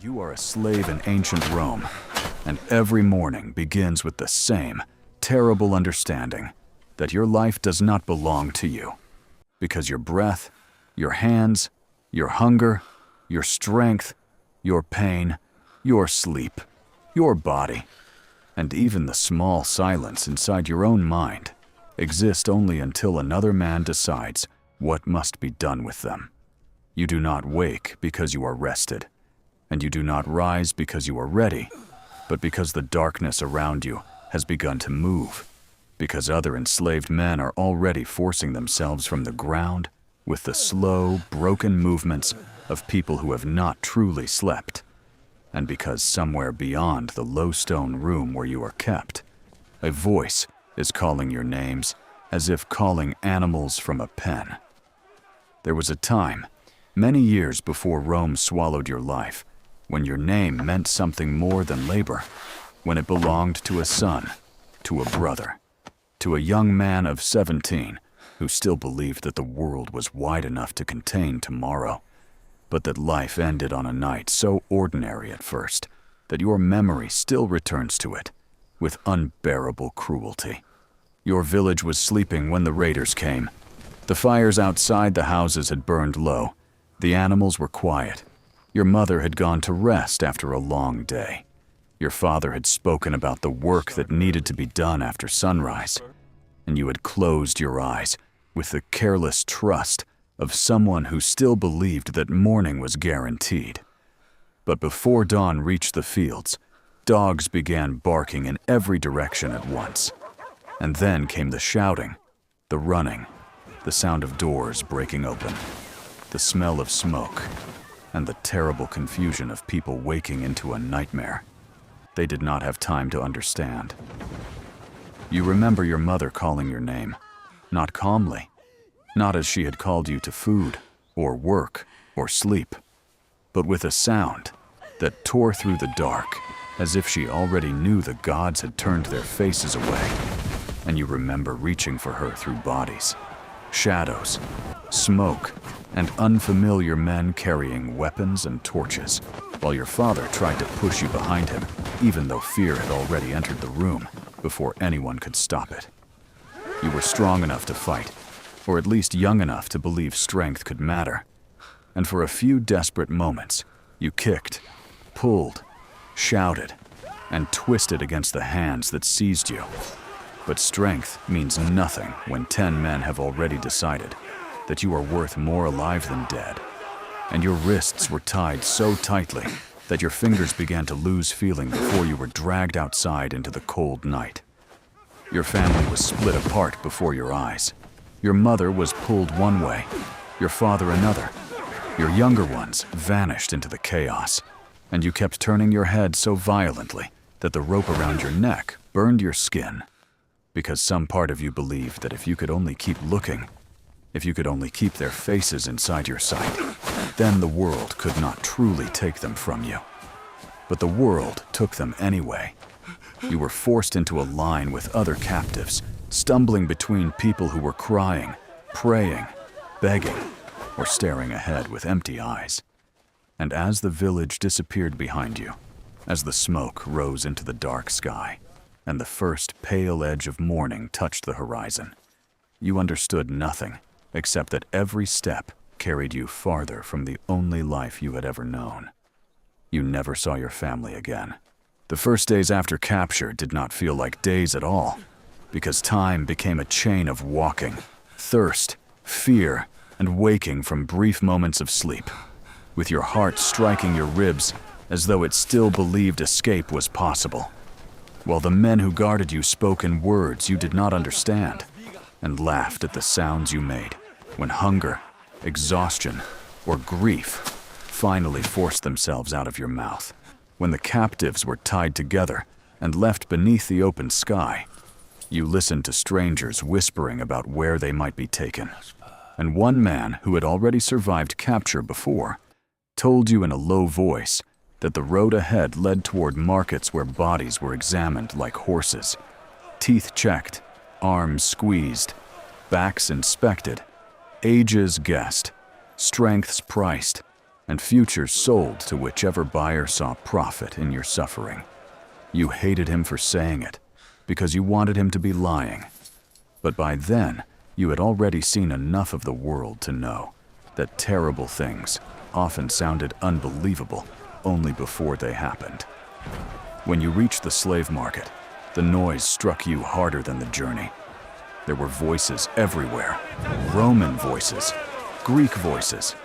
You are a slave in ancient Rome, and every morning begins with the same terrible understanding that your life does not belong to you, because your breath, your hands, your hunger, your strength, your pain, your sleep, your body, and even the small silence inside your own mind exist only until another man decides what must be done with them. You do not wake because you are rested, and you do not rise because you are ready, but because the darkness around you has begun to move, because other enslaved men are already forcing themselves from the ground with the slow, broken movements of people who have not truly slept, and because somewhere beyond the low stone room where you are kept, a voice is calling your names as if calling animals from a pen. There was a time, many years before Rome swallowed your life, when your name meant something more than labor, when it belonged to a son, to a brother, to a young man of 17 who still believed that the world was wide enough to contain tomorrow, but that life ended on a night so ordinary at first that your memory still returns to it with unbearable cruelty. Your village was sleeping when the raiders came. The fires outside the houses had burned low. The animals were quiet. Your mother had gone to rest after a long day. Your father had spoken about the work that needed to be done after sunrise, and you had closed your eyes with the careless trust of someone who still believed that morning was guaranteed. But before dawn reached the fields, dogs began barking in every direction at once. And then came the shouting, the running, the sound of doors breaking open, the smell of smoke, and the terrible confusion of people waking into a nightmare. They did not have time to understand. You remember your mother calling your name, not calmly, not as she had called you to food, or work, or sleep, but with a sound that tore through the dark as if she already knew the gods had turned their faces away. And you remember reaching for her through bodies, shadows, smoke, and unfamiliar men carrying weapons and torches, while your father tried to push you behind him, even though fear had already entered the room before anyone could stop it. You were strong enough to fight, or at least young enough to believe strength could matter. And for a few desperate moments, you kicked, pulled, shouted, and twisted against the hands that seized you. But strength means nothing when 10 men have already decided that you are worth more alive than dead, and your wrists were tied so tightly that your fingers began to lose feeling before you were dragged outside into the cold night. Your family was split apart before your eyes. Your mother was pulled one way, your father another. Your younger ones vanished into the chaos, and you kept turning your head so violently that the rope around your neck burned your skin. Because some part of you believed that if you could only keep looking, if you could only keep their faces inside your sight, then the world could not truly take them from you. But the world took them anyway. You were forced into a line with other captives, stumbling between people who were crying, praying, begging, or staring ahead with empty eyes. And as the village disappeared behind you, as the smoke rose into the dark sky, and the first pale edge of morning touched the horizon, you understood nothing except that every step carried you farther from the only life you had ever known. You never saw your family again. The first days after capture did not feel like days at all, because time became a chain of walking, thirst, fear, and waking from brief moments of sleep, with your heart striking your ribs as though it still believed escape was possible, while the men who guarded you spoke in words you did not understand, and laughed at the sounds you made when hunger, exhaustion, or grief finally forced themselves out of your mouth, when the captives were tied together and left beneath the open sky. You listened to strangers whispering about where they might be taken, and one man who had already survived capture before told you in a low voice that the road ahead led toward markets where bodies were examined like horses, teeth checked, arms squeezed, backs inspected, ages guessed, strengths priced, and futures sold to whichever buyer saw profit in your suffering. You hated him for saying it, because you wanted him to be lying. But by then, you had already seen enough of the world to know that terrible things often sounded unbelievable only before they happened. When you reached the slave market, the noise struck you harder than the journey. There were voices everywhere, Roman voices, Greek voices,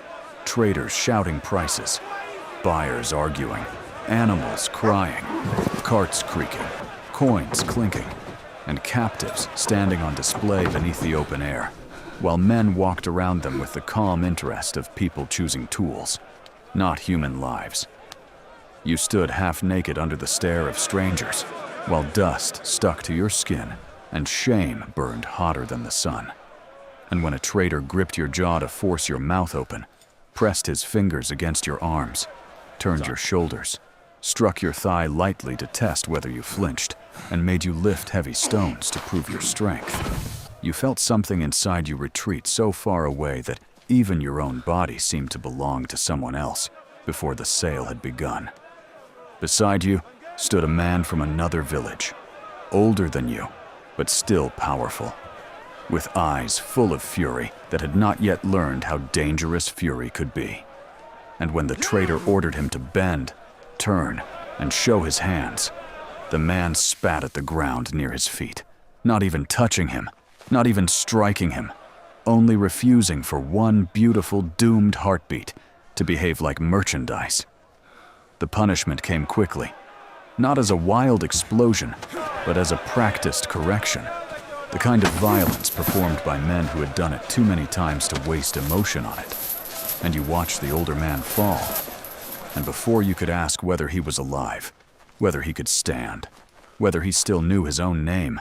traders shouting prices, buyers arguing, animals crying, carts creaking, coins clinking, and captives standing on display beneath the open air, while men walked around them with the calm interest of people choosing tools, not human lives. You stood half naked under the stare of strangers, while dust stuck to your skin and shame burned hotter than the sun. And when a trader gripped your jaw to force your mouth open, pressed his fingers against your arms, turned your shoulders, struck your thigh lightly to test whether you flinched, and made you lift heavy stones to prove your strength, you felt something inside you retreat so far away that even your own body seemed to belong to someone else before the sale had begun. Beside you stood a man from another village, older than you, but still powerful, with eyes full of fury that had not yet learned how dangerous fury could be. And when the trader ordered him to bend, turn, and show his hands, the man spat at the ground near his feet, not even touching him, not even striking him, only refusing for one beautiful doomed heartbeat to behave like merchandise. The punishment came quickly, not as a wild explosion, but as a practiced correction, the kind of violence performed by men who had done it too many times to waste emotion on it. And you watched the older man fall, and before you could ask whether he was alive, whether he could stand, whether he still knew his own name,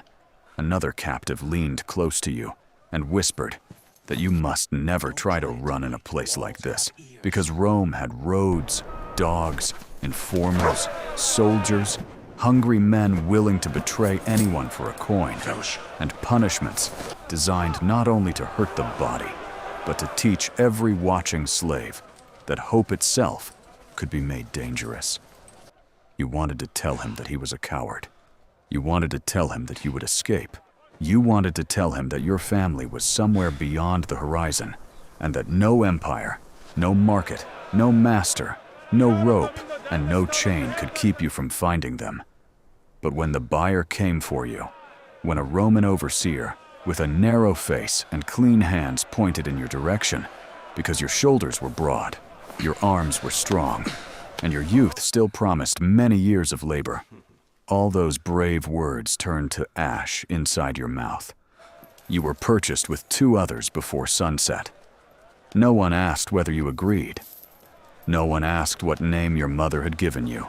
another captive leaned close to you and whispered that you must never try to run in a place like this, because Rome had roads, dogs, informers, soldiers, hungry men willing to betray anyone for a coin, and punishments designed not only to hurt the body, but to teach every watching slave that hope itself could be made dangerous. You wanted to tell him that he was a coward. You wanted to tell him that he would escape. You wanted to tell him that your family was somewhere beyond the horizon, and that no empire, no market, no master, no rope, and no chain could keep you from finding them. But when the buyer came for you, when a Roman overseer with a narrow face and clean hands pointed in your direction, because your shoulders were broad, your arms were strong, and your youth still promised many years of labor, all those brave words turned to ash inside your mouth. You were purchased with 2 others before sunset. No one asked whether you agreed. No one asked what name your mother had given you.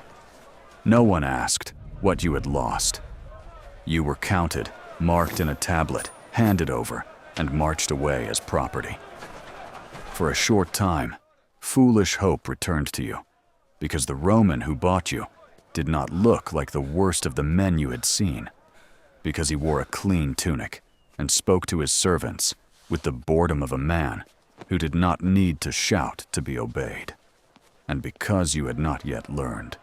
No one asked what you had lost. You were counted, marked in a tablet, handed over, and marched away as property. For a short time, foolish hope returned to you, because the Roman who bought you did not look like the worst of the men you had seen, because he wore a clean tunic and spoke to his servants with the boredom of a man who did not need to shout to be obeyed, and because you had not yet learned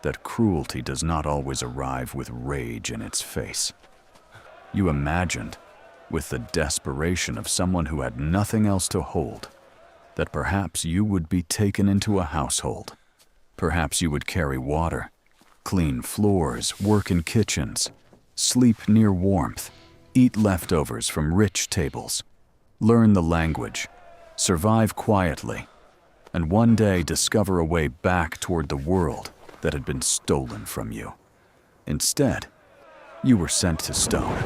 that cruelty does not always arrive with rage in its face. You imagined, with the desperation of someone who had nothing else to hold, that perhaps you would be taken into a household. Perhaps you would carry water, clean floors, work in kitchens, sleep near warmth, eat leftovers from rich tables, learn the language, survive quietly, and one day discover a way back toward the world that had been stolen from you. Instead, you were sent to stone.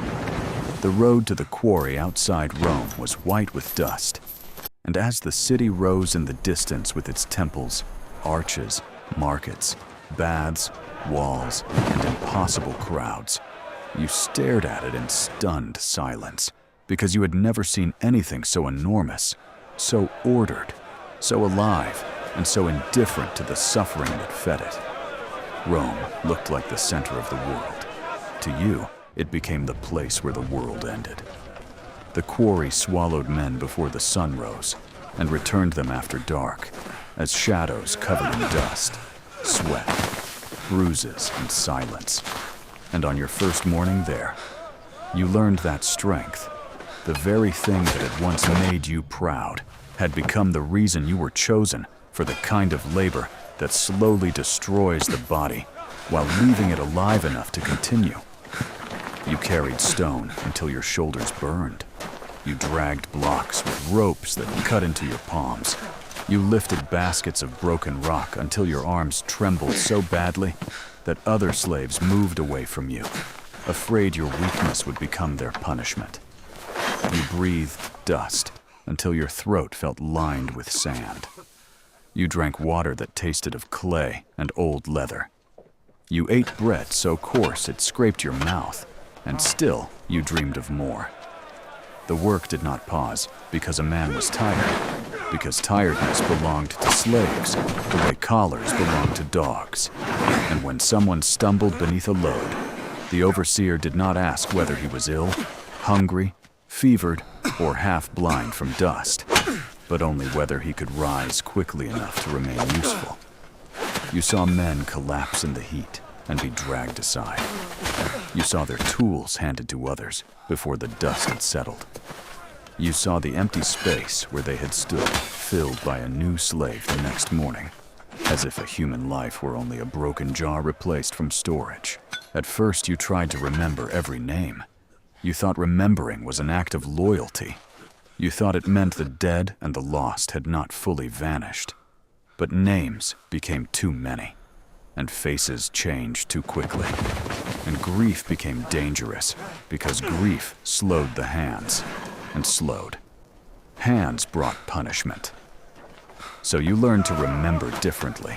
The road to the quarry outside Rome was white with dust, and as the city rose in the distance with its temples, arches, markets, baths, walls, and impossible crowds, you stared at it in stunned silence, because you had never seen anything so enormous, so ordered, so alive, and so indifferent to the suffering that fed it. Rome looked like the center of the world. To you, it became the place where the world ended. The quarry swallowed men before the sun rose and returned them after dark, as shadows covered in dust, sweat, bruises, and silence. And on your first morning there, you learned that strength, the very thing that had once made you proud, had become the reason you were chosen for the kind of labor that slowly destroys the body while leaving it alive enough to continue. You carried stone until your shoulders burned. You dragged blocks with ropes that cut into your palms. You lifted baskets of broken rock until your arms trembled so badly that other slaves moved away from you, afraid your weakness would become their punishment. You breathed dust until your throat felt lined with sand. You drank water that tasted of clay and old leather. You ate bread so coarse it scraped your mouth, and still you dreamed of more. The work did not pause because a man was tired, because tiredness belonged to slaves, the way collars belonged to dogs. And when someone stumbled beneath a load, the overseer did not ask whether he was ill, hungry, fevered, or half blind from dust, but only whether he could rise quickly enough to remain useful. You saw men collapse in the heat and be dragged aside. You saw their tools handed to others before the dust had settled. You saw the empty space where they had stood filled by a new slave the next morning, as if a human life were only a broken jar replaced from storage. At first you tried to remember every name. You thought remembering was an act of loyalty. You thought it meant the dead and the lost had not fully vanished. But names became too many, and faces changed too quickly. And grief became dangerous because grief slowed the hands, and slowed. Hands brought punishment. So you learned to remember differently.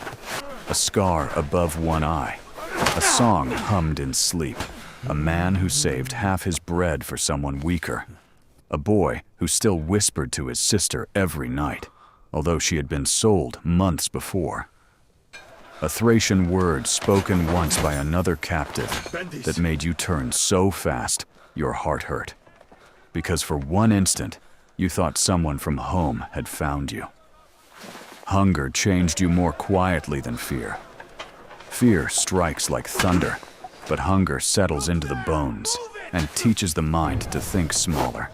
A scar above one eye, a song hummed in sleep, a man who saved half his bread for someone weaker, a boy who still whispered to his sister every night, although she had been sold months before. A Thracian word spoken once by another captive that made you turn so fast your heart hurt. Because for one instant, you thought someone from home had found you. Hunger changed you more quietly than fear. Fear strikes like thunder, but hunger settles into the bones and teaches the mind to think smaller.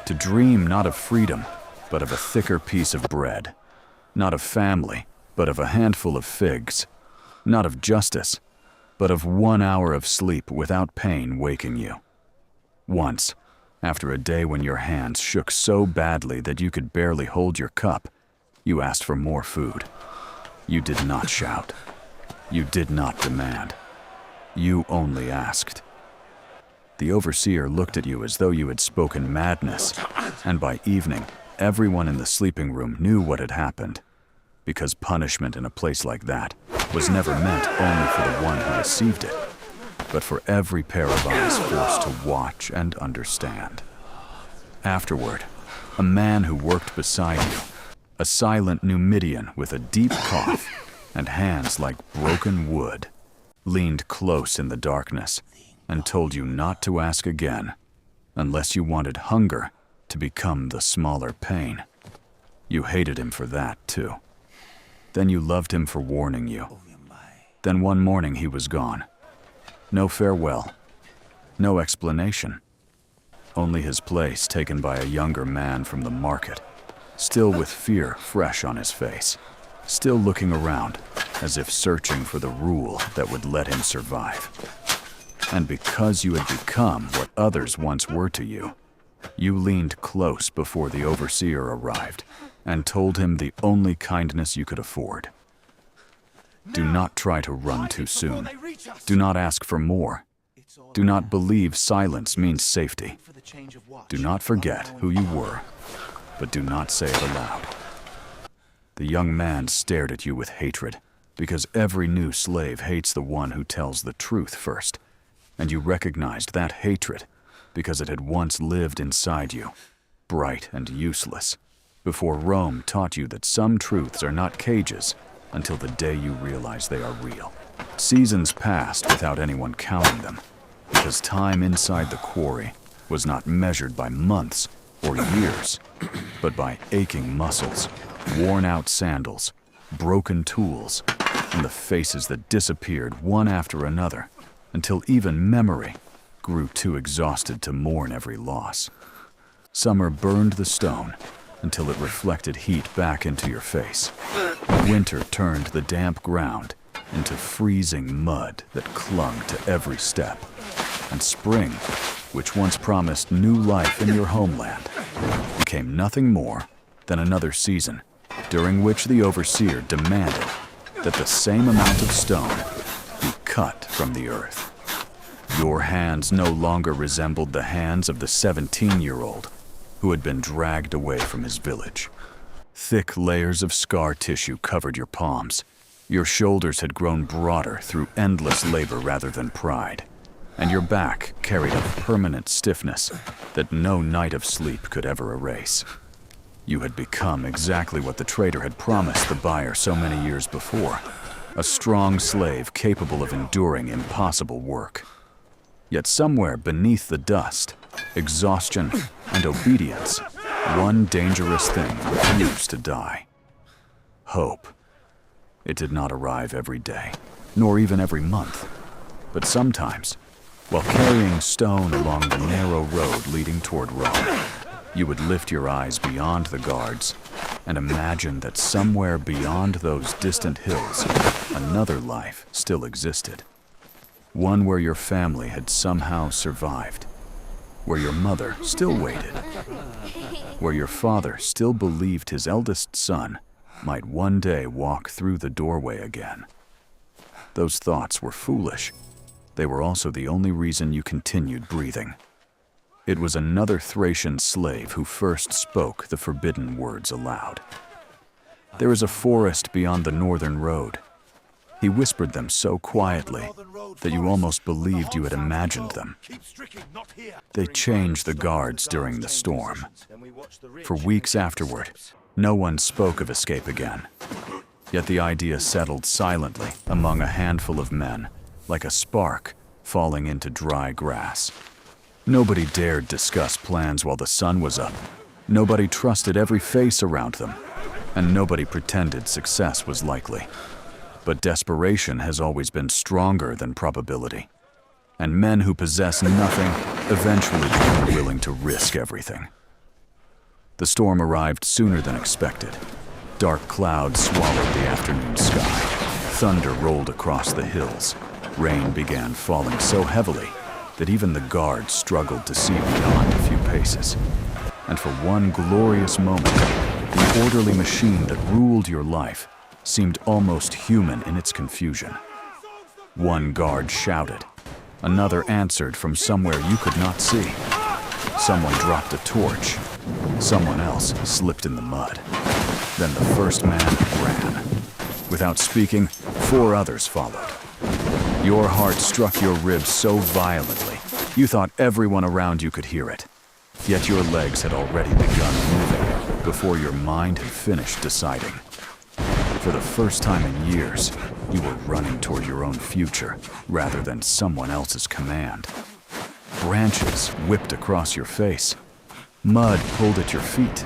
To dream not of freedom, but of a thicker piece of bread. Not of family, but of a handful of figs. Not of justice, but of 1 hour of sleep without pain waking you. Once, after a day when your hands shook so badly that you could barely hold your cup, you asked for more food. You did not shout. You did not demand. You only asked. The overseer looked at you as though you had spoken madness, and by evening, everyone in the sleeping room knew what had happened, because punishment in a place like that was never meant only for the one who received it, but for every pair of eyes forced to watch and understand. Afterward, a man who worked beside you, a silent Numidian with a deep cough and hands like broken wood, leaned close in the darkness and told you not to ask again unless you wanted hunger to become the smaller pain. You hated him for that, too. Then you loved him for warning you. Then one morning he was gone. No farewell. No explanation. Only his place taken by a younger man from the market, still with fear fresh on his face, still looking around as if searching for the rule that would let him survive. And because you had become what others once were to you, you leaned close before the overseer arrived and told him the only kindness you could afford. Do not try to run too soon. Do not ask for more. Do not believe silence means safety. Do not forget who you were, but do not say it aloud. The young man stared at you with hatred, because every new slave hates the one who tells the truth first, and you recognized that hatred because it had once lived inside you, bright and useless, before Rome taught you that some truths are not cages until the day you realize they are real. Seasons passed without anyone counting them, because time inside the quarry was not measured by months or years, but by aching muscles, worn-out sandals, broken tools, and the faces that disappeared one after another until even memory grew too exhausted to mourn every loss. Summer burned the stone until it reflected heat back into your face. Winter turned the damp ground into freezing mud that clung to every step. And spring, which once promised new life in your homeland, became nothing more than another season during which the overseer demanded that the same amount of stone be cut from the earth. Your hands no longer resembled the hands of the 17-year-old who had been dragged away from his village. Thick layers of scar tissue covered your palms. Your shoulders had grown broader through endless labor rather than pride, and your back carried a permanent stiffness that no night of sleep could ever erase. You had become exactly what the trader had promised the buyer so many years before, a strong slave capable of enduring impossible work. Yet somewhere beneath the dust, exhaustion, and obedience, one dangerous thing refused to die: hope. It did not arrive every day, nor even every month, but sometimes, while carrying stone along the narrow road leading toward Rome, you would lift your eyes beyond the guards and imagine that somewhere beyond those distant hills, another life still existed. One where your family had somehow survived, where your mother still waited, where your father still believed his eldest son might one day walk through the doorway again. Those thoughts were foolish. They were also the only reason you continued breathing. It was another Thracian slave who first spoke the forbidden words aloud. "There is a forest beyond the northern road." He whispered them so quietly that you almost believed you had imagined them. They changed the guards during the storm. For weeks afterward, no one spoke of escape again. Yet the idea settled silently among a handful of men, like a spark falling into dry grass. Nobody dared discuss plans while the sun was up. Nobody trusted every face around them, and nobody pretended success was likely. But desperation has always been stronger than probability, and men who possess nothing eventually become willing to risk everything. The storm arrived sooner than expected. Dark clouds swallowed the afternoon sky. Thunder rolled across the hills. Rain began falling so heavily that even the guards struggled to see beyond a few paces. And for one glorious moment, the orderly machine that ruled your life seemed almost human in its confusion. One guard shouted. Another answered from somewhere you could not see. Someone dropped a torch. Someone else slipped in the mud. Then the first man ran. Without speaking, 4 others followed. Your heart struck your ribs so violently, you thought everyone around you could hear it. Yet your legs had already begun moving before your mind had finished deciding. For the first time in years, you were running toward your own future rather than someone else's command. Branches whipped across your face. Mud pulled at your feet.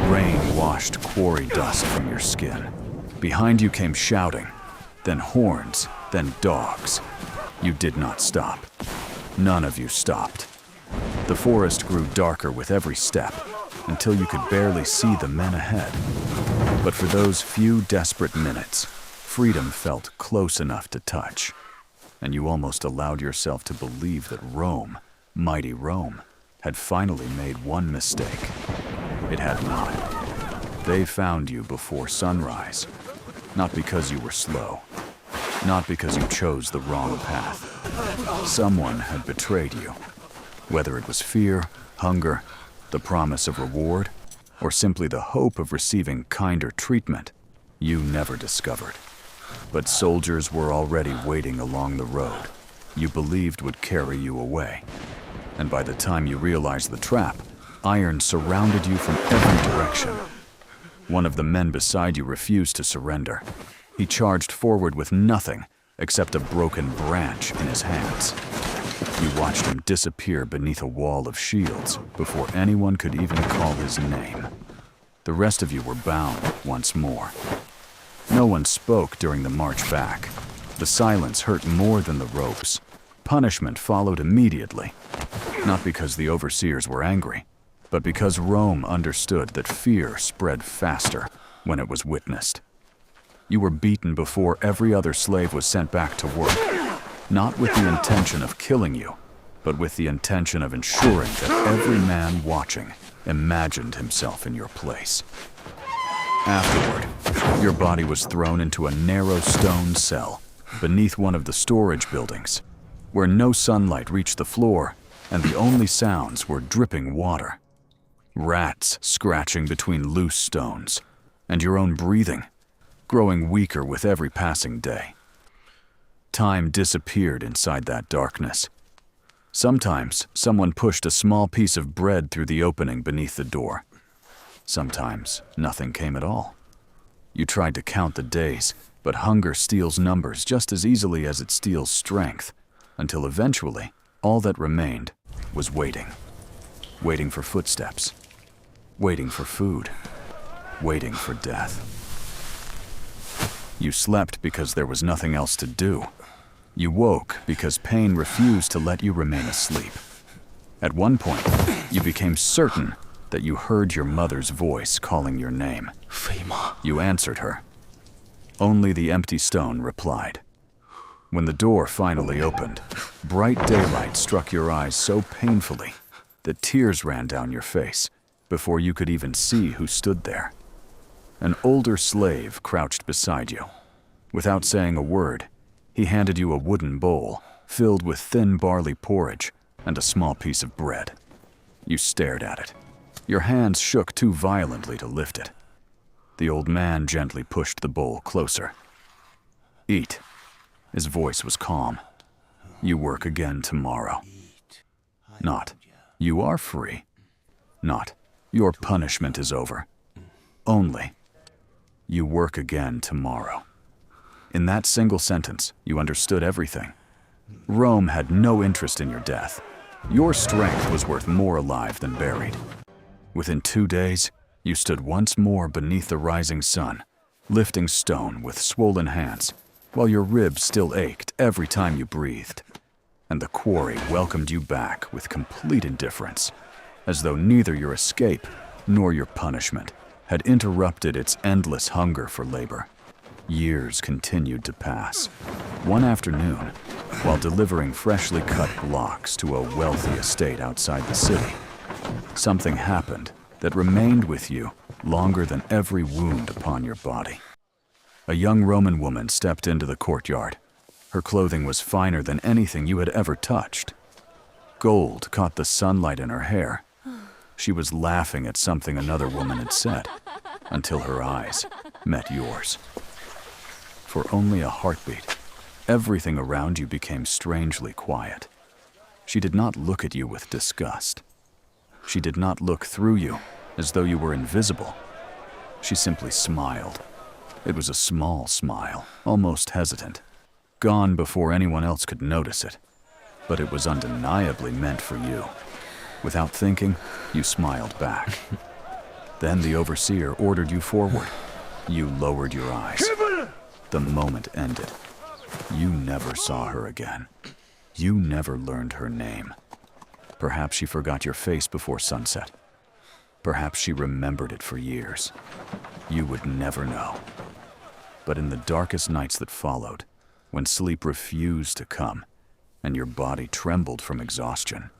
Rain washed quarry dust from your skin. Behind you came shouting, then horns, then dogs. You did not stop. None of you stopped. The forest grew darker with every step until you could barely see the men ahead. But for those few desperate minutes, freedom felt close enough to touch, and you almost allowed yourself to believe that Rome, mighty Rome, had finally made one mistake. It had not. They found you before sunrise, not because you were slow, not because you chose the wrong path. Someone had betrayed you, whether it was fear, hunger, the promise of reward, or simply the hope of receiving kinder treatment, you never discovered. But soldiers were already waiting along the road you believed would carry you away. And by the time you realized the trap, iron surrounded you from every direction. One of the men beside you refused to surrender. He charged forward with nothing except a broken branch in his hands. You watched him disappear beneath a wall of shields before anyone could even call his name. The rest of you were bound once more. No one spoke during the march back. The silence hurt more than the ropes. Punishment followed immediately, not because the overseers were angry, but because Rome understood that fear spread faster when it was witnessed. You were beaten before every other slave was sent back to work, not with the intention of killing you, but with the intention of ensuring that every man watching imagined himself in your place. Afterward, your body was thrown into a narrow stone cell beneath one of the storage buildings, where no sunlight reached the floor and the only sounds were dripping water, rats scratching between loose stones, and your own breathing, growing weaker with every passing day. Time disappeared inside that darkness. Sometimes someone pushed a small piece of bread through the opening beneath the door. Sometimes nothing came at all. You tried to count the days, but hunger steals numbers just as easily as it steals strength, until eventually all that remained was waiting. Waiting for footsteps. Waiting for food. Waiting for death. You slept because there was nothing else to do. You woke because pain refused to let you remain asleep. At one point, you became certain that you heard your mother's voice calling your name. You answered her. Only the empty stone replied. When the door finally opened, bright daylight struck your eyes so painfully that tears ran down your face before you could even see who stood there. An older slave crouched beside you. Without saying a word, he handed you a wooden bowl filled with thin barley porridge and a small piece of bread. You stared at it. Your hands shook too violently to lift it. The old man gently pushed the bowl closer. Eat. His voice was calm. You work again tomorrow. Not, you are free. Not, your punishment is over. Only, you work again tomorrow. In that single sentence, you understood everything. Rome had no interest in your death. Your strength was worth more alive than buried. Within 2 days, you stood once more beneath the rising sun, lifting stone with swollen hands, while your ribs still ached every time you breathed. And the quarry welcomed you back with complete indifference, as though neither your escape nor your punishment had interrupted its endless hunger for labor. Years continued to pass. One afternoon, while delivering freshly cut blocks to a wealthy estate outside the city, something happened that remained with you longer than every wound upon your body. A young Roman woman stepped into the courtyard. Her clothing was finer than anything you had ever touched. Gold caught the sunlight in her hair. She was laughing at something another woman had said, until her eyes met yours. For only a heartbeat, everything around you became strangely quiet. She did not look at you with disgust. She did not look through you as though you were invisible. She simply smiled. It was a small smile, almost hesitant, gone before anyone else could notice it. But it was undeniably meant for you. Without thinking, you smiled back. Then the overseer ordered you forward. You lowered your eyes. The moment ended. You never saw her again. You never learned her name. Perhaps she forgot your face before sunset. Perhaps she remembered it for years. You would never know. But in the darkest nights that followed, when sleep refused to come and your body trembled from exhaustion,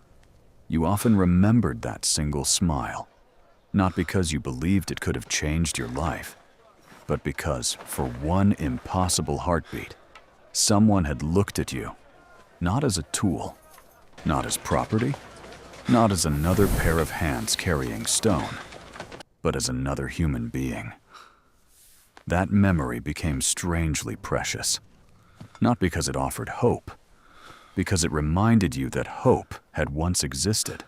you often remembered that single smile, not because you believed it could have changed your life, but because, for one impossible heartbeat, someone had looked at you, not as a tool, not as property, not as another pair of hands carrying stone, but as another human being. That memory became strangely precious, not because it offered hope, because it reminded you that hope had once existed.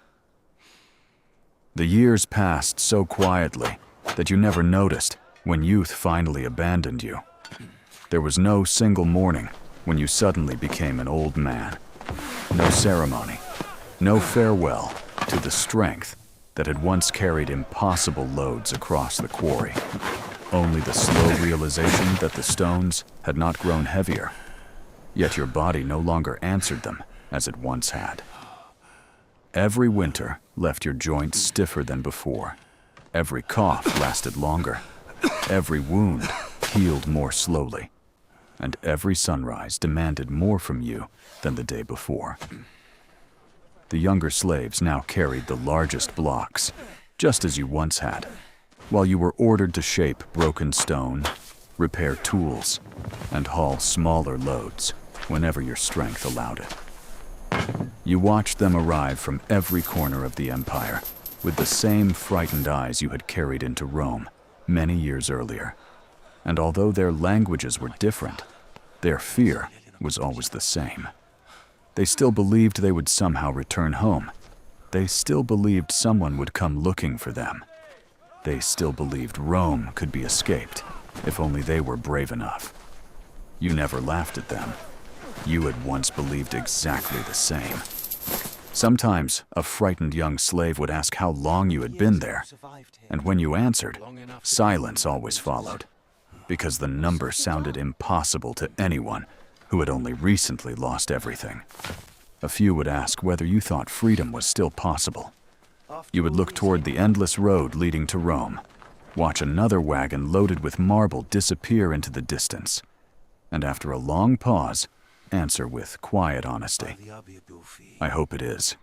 The years passed so quietly that you never noticed when youth finally abandoned you. There was no single morning when you suddenly became an old man. No ceremony, no farewell to the strength that had once carried impossible loads across the quarry. only the slow realization that the stones had not grown heavier, yet your body no longer answered them as it once had. Every winter left your joints stiffer than before. Every cough lasted longer. Every wound healed more slowly. And every sunrise demanded more from you than the day before. The younger slaves now carried the largest blocks, just as you once had, while you were ordered to shape broken stone, repair tools, and haul smaller loads whenever your strength allowed it. You watched them arrive from every corner of the empire with the same frightened eyes you had carried into Rome many years earlier. And although their languages were different, their fear was always the same. They still believed they would somehow return home. They still believed someone would come looking for them. They still believed Rome could be escaped if only they were brave enough. You never laughed at them. You had once believed exactly the same. Sometimes a frightened young slave would ask how long you had been there, and when you answered, silence always followed, because the number sounded impossible to anyone who had only recently lost everything. A few would ask whether you thought freedom was still possible. You would look toward the endless road leading to Rome, watch another wagon loaded with marble disappear into the distance, and after a long pause, answer with quiet honesty, "I hope it is."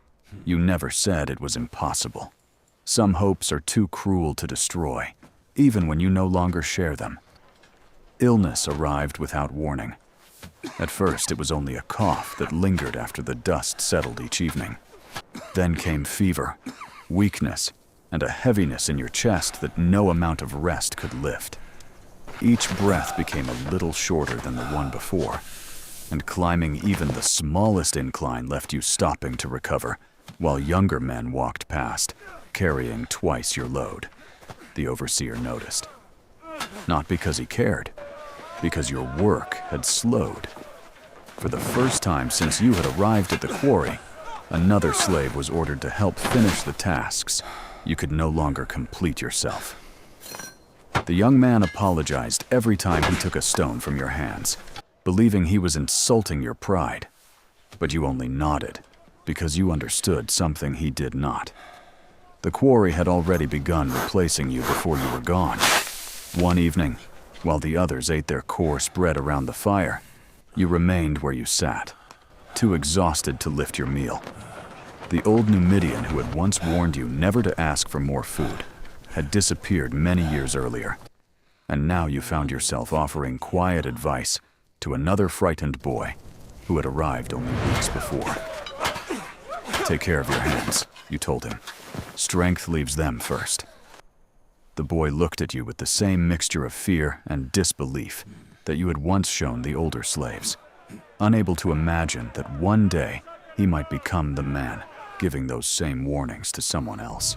You never said it was impossible. Some hopes are too cruel to destroy, even when you no longer share them. Illness arrived without warning. At first, it was only a cough that lingered after the dust settled each evening. Then came fever, weakness, and a heaviness in your chest that no amount of rest could lift. Each breath became a little shorter than the one before, and climbing even the smallest incline left you stopping to recover, while younger men walked past, carrying twice your load. The overseer noticed. Not because he cared, because your work had slowed. For the first time since you had arrived at the quarry, another slave was ordered to help finish the tasks you could no longer complete yourself. The young man apologized every time he took a stone from your hands, believing he was insulting your pride. But you only nodded, because you understood something he did not. The quarry had already begun replacing you before you were gone. One evening, while the others ate their coarse bread around the fire, you remained where you sat, too exhausted to lift your meal. The old Numidian who had once warned you never to ask for more food had disappeared many years earlier, and now you found yourself offering quiet advice to another frightened boy who had arrived only weeks before. "Take care of your hands," you told him. "Strength leaves them first." The boy looked at you with the same mixture of fear and disbelief that you had once shown the older slaves, unable to imagine that one day he might become the man giving those same warnings to someone else.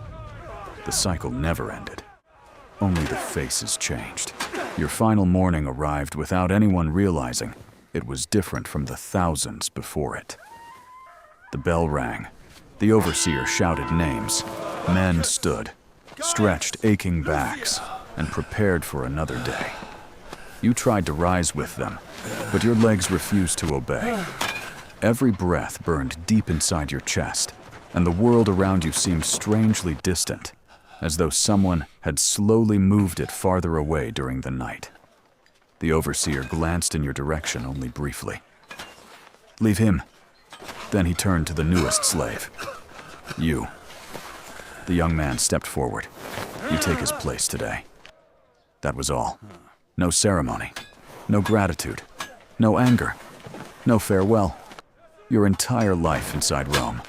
The cycle never ended. Only the faces changed. Your final morning arrived without anyone realizing it was different from the thousands before it. The bell rang. The overseer shouted names. Men stood, stretched aching backs, and prepared for another day. You tried to rise with them, but your legs refused to obey. Every breath burned deep inside your chest, and the world around you seemed strangely distant, as though someone had slowly moved it farther away during the night. The overseer glanced in your direction only briefly. "Leave him." Then he turned to the newest slave. "You." The young man stepped forward. "You take his place today." That was all. No ceremony, no gratitude, no anger, no farewell. Your entire life inside Rome,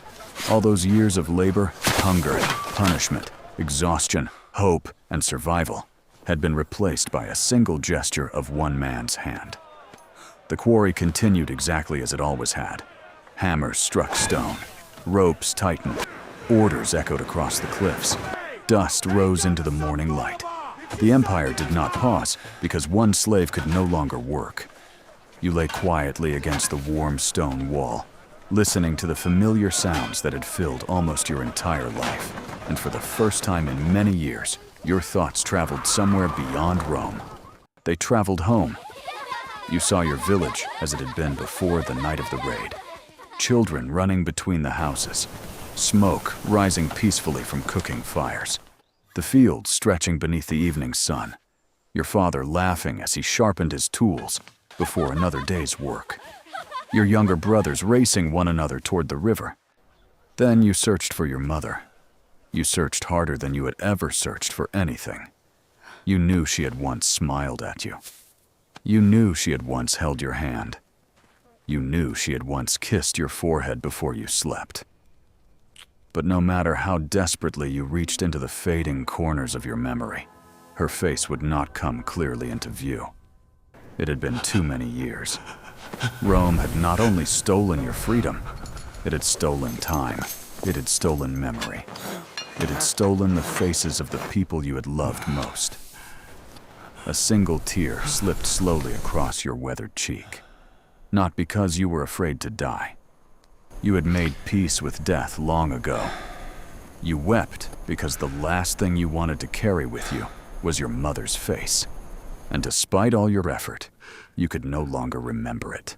all those years of labor, hunger, punishment, exhaustion, hope, and survival, had been replaced by a single gesture of one man's hand. The quarry continued exactly as it always had. Hammers struck stone, ropes tightened, orders echoed across the cliffs. Dust rose into the morning light. The empire did not pause because one slave could no longer work. You lay quietly against the warm stone wall, listening to the familiar sounds that had filled almost your entire life. And for the first time in many years, your thoughts traveled somewhere beyond Rome. They traveled home. You saw your village as it had been before the night of the raid. Children running between the houses, smoke rising peacefully from cooking fires, the fields stretching beneath the evening sun, your father laughing as he sharpened his tools before another day's work, your younger brothers racing one another toward the river. Then you searched for your mother. You searched harder than you had ever searched for anything. You knew she had once smiled at you. You knew she had once held your hand. You knew she had once kissed your forehead before you slept. But no matter how desperately you reached into the fading corners of your memory, her face would not come clearly into view. It had been too many years. Rome had not only stolen your freedom, it had stolen time. It had stolen memory. It had stolen the faces of the people you had loved most. A single tear slipped slowly across your weathered cheek. Not because you were afraid to die. You had made peace with death long ago. You wept because the last thing you wanted to carry with you was your mother's face. And despite all your effort, you could no longer remember it.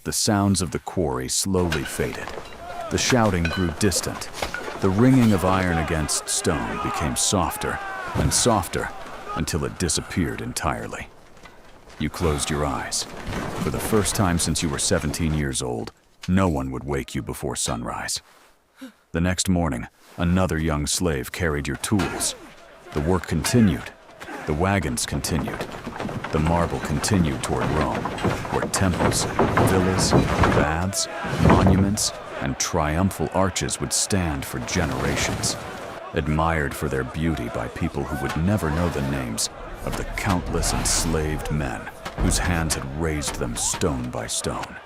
The sounds of the quarry slowly faded. The shouting grew distant. The ringing of iron against stone became softer and softer until it disappeared entirely. You closed your eyes. For the first time since you were 17 years old, no one would wake you before sunrise. The next morning, another young slave carried your tools. The work continued. The wagons continued. The marble continued toward Rome, where temples, villas, baths, monuments, and triumphal arches would stand for generations, admired for their beauty by people who would never know the names of the countless enslaved men whose hands had raised them stone by stone.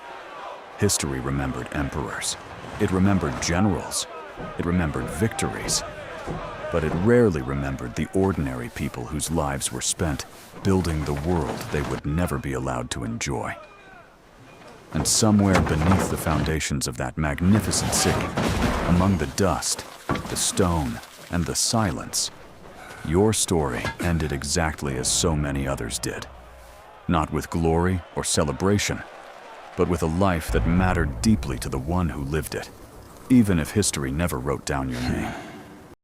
History remembered emperors. It remembered generals. It remembered victories. But it rarely remembered the ordinary people whose lives were spent building the world they would never be allowed to enjoy. And somewhere beneath the foundations of that magnificent city, among the dust, the stone, and the silence, your story ended exactly as so many others did. Not with glory or celebration, but with a life that mattered deeply to the one who lived it, even if history never wrote down your name.